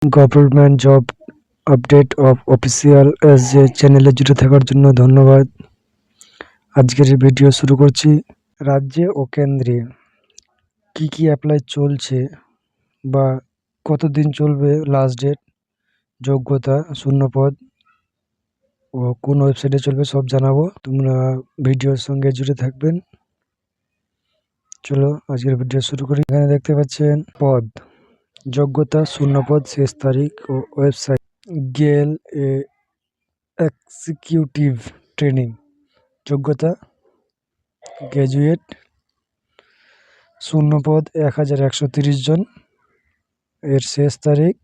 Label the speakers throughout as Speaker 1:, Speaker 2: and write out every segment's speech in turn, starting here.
Speaker 1: Government job update of official S যে চ্যানেলে জুড়ে থাকার জন্য ধন্যবাদ। আজকের এই ভিডিও শুরু করছি। রাজ্যে ও কেন্দ্রে কি কি অ্যাপ্লাই চলছে বা কতদিন চলবে লাস্ট ডেট, যোগ্যতা, শূন্যপদ ও কোন ওয়েবসাইটে চলবে সব জানাবো। তোমরা ভিডিওর সঙ্গে জুড়ে থাকবেন। চলো আজকের ভিডিও শুরু করি। এখানে দেখতে পাচ্ছেন পদ, যোগ্যতা, শূন্যপদ, শেষ তারিখ ও ওয়েবসাইট। গেল এক্সিকিউটিভ ট্রেনিং, যোগ্যতা গ্র্যাজুয়েট, শূন্যপদ 1130 জন, এর শেষ তারিখ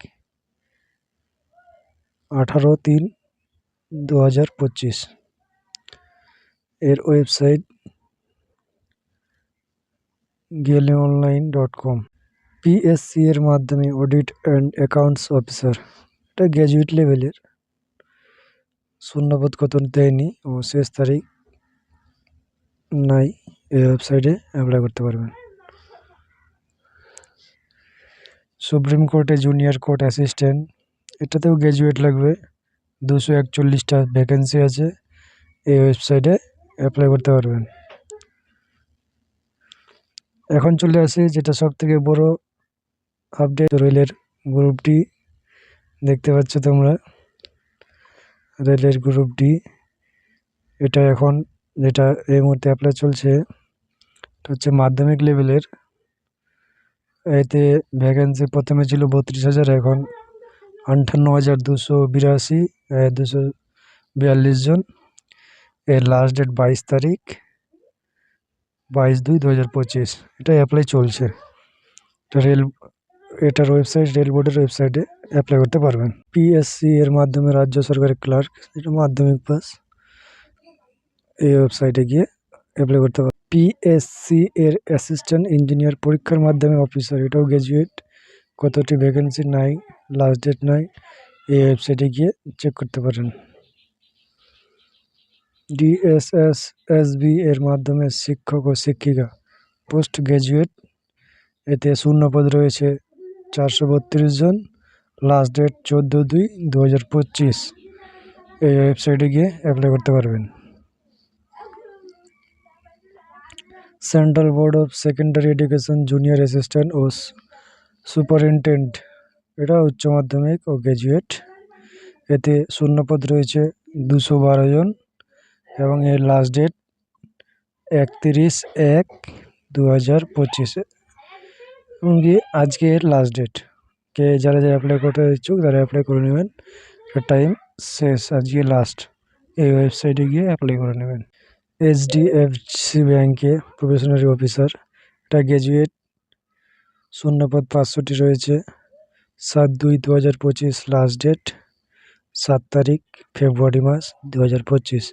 Speaker 1: 18/3/2025। এর ওয়েবসাইট galeonline.com। পিএসসি এর মাধ্যমে অডিট অ্যান্ড অ্যাকাউন্টস অফিসার, এটা গ্র্যাজুয়েট লেভেলের, শূন্যপদ কত দেয়নি ও শেষ তারিখ নাই। এই ওয়েবসাইটে অ্যাপ্লাই করতে পারবেন। সুপ্রিম কোর্টে জুনিয়র কোর্ট অ্যাসিস্ট্যান্ট, এটাতেও গ্র্যাজুয়েট লাগবে, 241টা ভ্যাকেন্সি আছে। এই ওয়েবসাইটে অ্যাপ্লাই করতে পারবেন। এখন চলে আসি যেটা সব থেকে বড় আপডেট, রেলের গ্রুপ ডি। দেখতে পাচ্ছ তোমরা রেলের গ্রুপ ডি, এটা এখন যেটা এই মুহূর্তে অ্যাপ্লাই চলছে এটা হচ্ছে মাধ্যমিক লেভেলের। এতে ভ্যাকেন্সি প্রথমে ছিল 32,000, এখন 58,282, 242 জন। এর লাস্ট ডেট 22 তারিখ 22/2/2025। এটা অ্যাপ্লাই চলছে। এটার ওয়েবসাইট রেল বোর্ডের ওয়েবসাইটে অ্যাপ্লাই করতে পারবেন। পিএসসি এর মাধ্যমে রাজ্য সরকারের ক্লার্ক, এটা মাধ্যমিক পাস, এই ওয়েবসাইটে গিয়ে অ্যাপ্লাই করতে পারবেন। পিএসসি এর অ্যাসিস্ট্যান্ট ইঞ্জিনিয়ার পরীক্ষার মাধ্যমে অফিসার, এটাও গ্র্যাজুয়েট, কতটি ভ্যাকেন্সি নাই, লাস্ট ডেট নাই, এই ওয়েবসাইটে গিয়ে চেক করতে পারেন। ডিএসএসএসবি এর মাধ্যমে শিক্ষক ও শিক্ষিকা পোস্ট গ্র্যাজুয়েট, এতে শূন্যপদ রয়েছে 432 জন, লাস্ট ডেট 14/2/2025। এই ওয়েবসাইটে গিয়ে অ্যাপ্লাই করতে পারবেন। Central board of secondary education junior assistant ও সুপারিনটেন্ডেন্ট, এটা উচ্চ মাধ্যমিক ও গ্র্যাজুয়েট, এতে শূন্যপদ রয়েছে 212 জন এবং এর লাস্ট ডেট 31/1/2025 এবং কি আজকে এর লাস্ট ডেট। যারা অ্যাপ্লাই করতে ইচ্ছুক তারা অ্যাপ্লাই করে নেবেন, টাইম শেষ, আজকে লাস্ট। এই ওয়েবসাইটে গিয়ে অ্যাপ্লাই করে নেবেন। এইচডিএফসি ব্যাংকে প্রবেশনারি অফিসার, এটা গ্র্যাজুয়েট, শূন্যপদ 500টি রয়েছে, 7/2/2025 লাস্ট ডেট, 7 তারিখ ফেব্রুয়ারি মাস 2025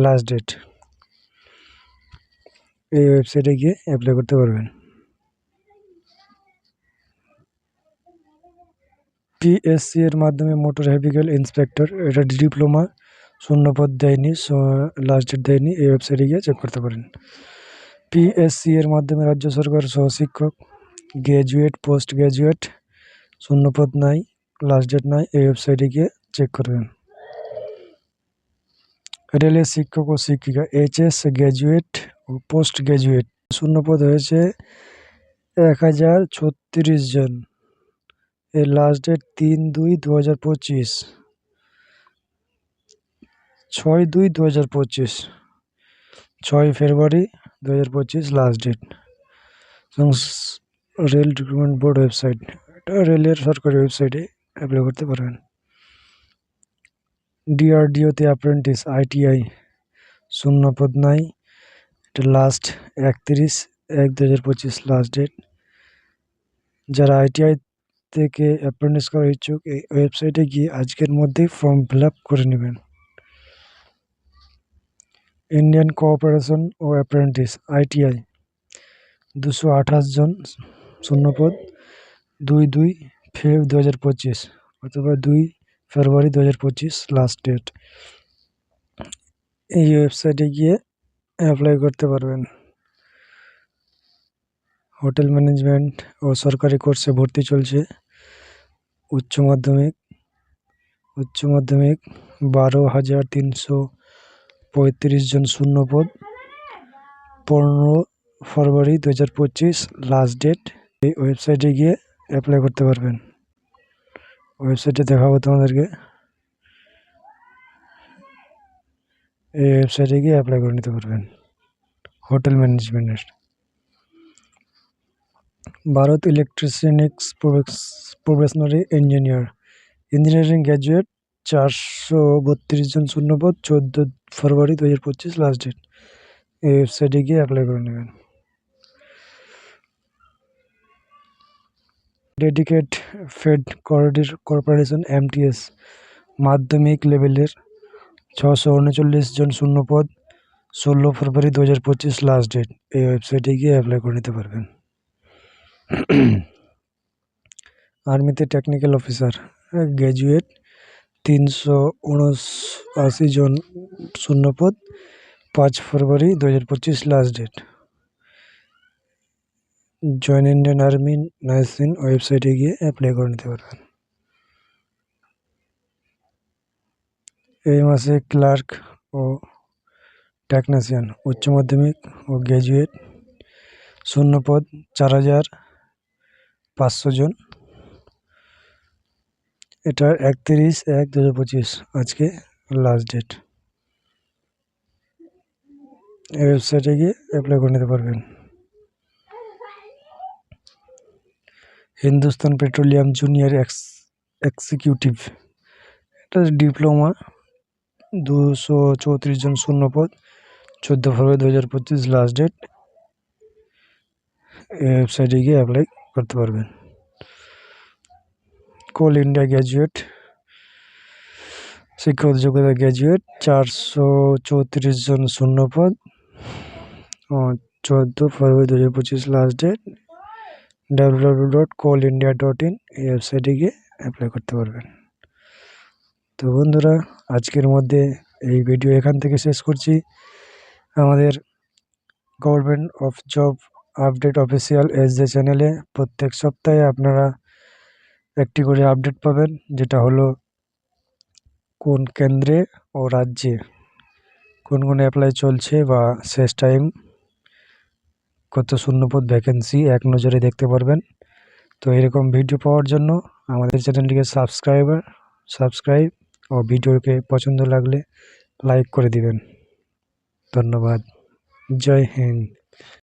Speaker 1: লাস্ট ডেট। এই ওয়েবসাইটে গিয়ে অ্যাপ্লাই করতে পারবেন। পিএসসি এর মাধ্যমে মোটর ভেহিকল ইন্সপেক্টর, এটা ডিপ্লোমা, শূন্যপদ দেয়নি, লাস্ট ডেট দেয়নি, এই ওয়েবসাইটে গিয়ে চেক করতে পারেন। পিএসসি এর মাধ্যমে রাজ্য সরকার সহশিক্ষক, গ্র্যাজুয়েট, পোস্ট গ্র্যাজুয়েট, শূন্যপদ নাই, লাস্ট ডেট নাই, এই ওয়েবসাইটে গিয়ে চেক করবেন। রেলের শিক্ষক ও শিক্ষিকা এইচএস গ্র্যাজুয়েট ও পোস্ট গ্র্যাজুয়েট, শূন্যপদ হয়েছে 1036 জন, এর লাস্ট ডেট 3/2/2025, 6/2/2025, 6 ফেব্রুয়ারি 2025 last date. Rail recruitment board website, এটা রেলের সরকারি ওয়েবসাইটে অ্যাপ্লাই করতে পারবেন। ডিআরডিওতে অ্যাপ্রেন্টিস আইটিআই, শূন্যপদ নাই, এটা লাস্ট 31/1/2025 লাস্ট ডেট। যারা আইটিআই থেকে অ্যাপ্রেন্টিস করার ইচ্ছুক এই ওয়েবসাইটে গিয়ে আজকের মধ্যেই ফর্ম ফিল আপ করে নেবেন। ইন্ডিয়ান কোঅপারেশন ও অ্যাপ্রেন্টিস আইটিআই, 228 জন, শূন্যপদ 2/2/2025 অথবা 2 ফেব্রুয়ারি 2025 লাস্ট ডেট। এই ওয়েবসাইটে গিয়ে অ্যাপ্লাই করতে পারবেন। হোটেল ম্যানেজমেন্ট ও সরকারি কোর্সে ভর্তি চলছে, উচ্চ মাধ্যমিক 12,335 জন শূন্যপদ। 15 ফেব্রুয়ারি 2025 লাস্ট ডেট। এই ওয়েবসাইটে গিয়ে অ্যাপ্লাই করতে পারবেন। ওয়েবসাইটে দেখাবো তোমাদেরকে। এই ওয়েবসাইটে গিয়ে অ্যাপ্লাই করে নিতে পারবেন হোটেল ম্যানেজমেন্টের। Bharat electronics probationary engineering graduate 432 জন শূন্যপদ। 14 ফেব্রুয়ারি 2025 লাস্ট ডেট। এই ওয়েবসাইটে গিয়ে অ্যাপ্লাই করে নেবেন। ডেডিকেট ফেড কর্পোরেশন MTS মাধ্যমিক লেভেলের 639 জন শূন্যপদ। 16 ফেব্রুয়ারি 2025 লাস্ট ডেট। এই ওয়েবসাইটে গিয়ে অ্যাপ্লাই করে নিতে পারবেন। আর্মিতে টেকনিক্যাল অফিসার গ্র্যাজুয়েট 379 জন শূন্যপদ। 5 ফেব্রুয়ারি 2025 last date. Join Indian army nursing ওয়েবসাইটে গিয়ে অ্যাপ্লাই করে নিতে পারবেন। এই মাসে ক্লার্ক ও টেকনিশিয়ান উচ্চ মাধ্যমিক ও গ্র্যাজুয়েট শূন্যপদ 4,500 জন। এটা 31/1/2025 আজকে লাস্ট ডেট। এই ওয়েবসাইটে গিয়ে অ্যাপ্লাই করে নিতে পারবেন। হিন্দুস্তান পেট্রোলিয়াম জুনিয়র এক্সিকিউটিভ, এটা ডিপ্লোমা 234 জন শূন্যপদ। 14 ফেব্রুয়ারি 2025 লাস্ট ডেট। এই ওয়েবসাইটে গিয়ে অ্যাপ্লাই করতে পারবেন। কোল ইন্ডিয়া গ্র্যাজুয়েট শিক্ষাগত যোগ্যতা গ্র্যাজুয়েট 434 জন শূন্যপদ। 14 ফেব্রুয়ারি 2025 লাস্ট ডেট। www.coalindia.in এই ওয়েবসাইটে গিয়ে অ্যাপ্লাই করতে পারবেন। তো বন্ধুরা, আজকের মধ্যে এই ভিডিও এখান থেকে শেষ করছি। আমাদের government of job update official SJ চ্যানেলে প্রত্যেক সপ্তাহে আপনারা একটি করে আপডেট পাবেন, যেটা হলো কোন কেন্দ্রে ও রাজ্যে কোন অ্যাপ্লাই চলছে বা শেষ টাইম কত শূন্যপদ ভ্যাকেন্সি এক নজরে দেখতে পারবেন। তো এরকম ভিডিও পাওয়ার জন্য আমাদের চ্যানেলটিকে সাবস্ক্রাইব ও ভিডিওকে পছন্দ লাগলে লাইক করে দিবেন। ধন্যবাদ। জয় হিন্দ।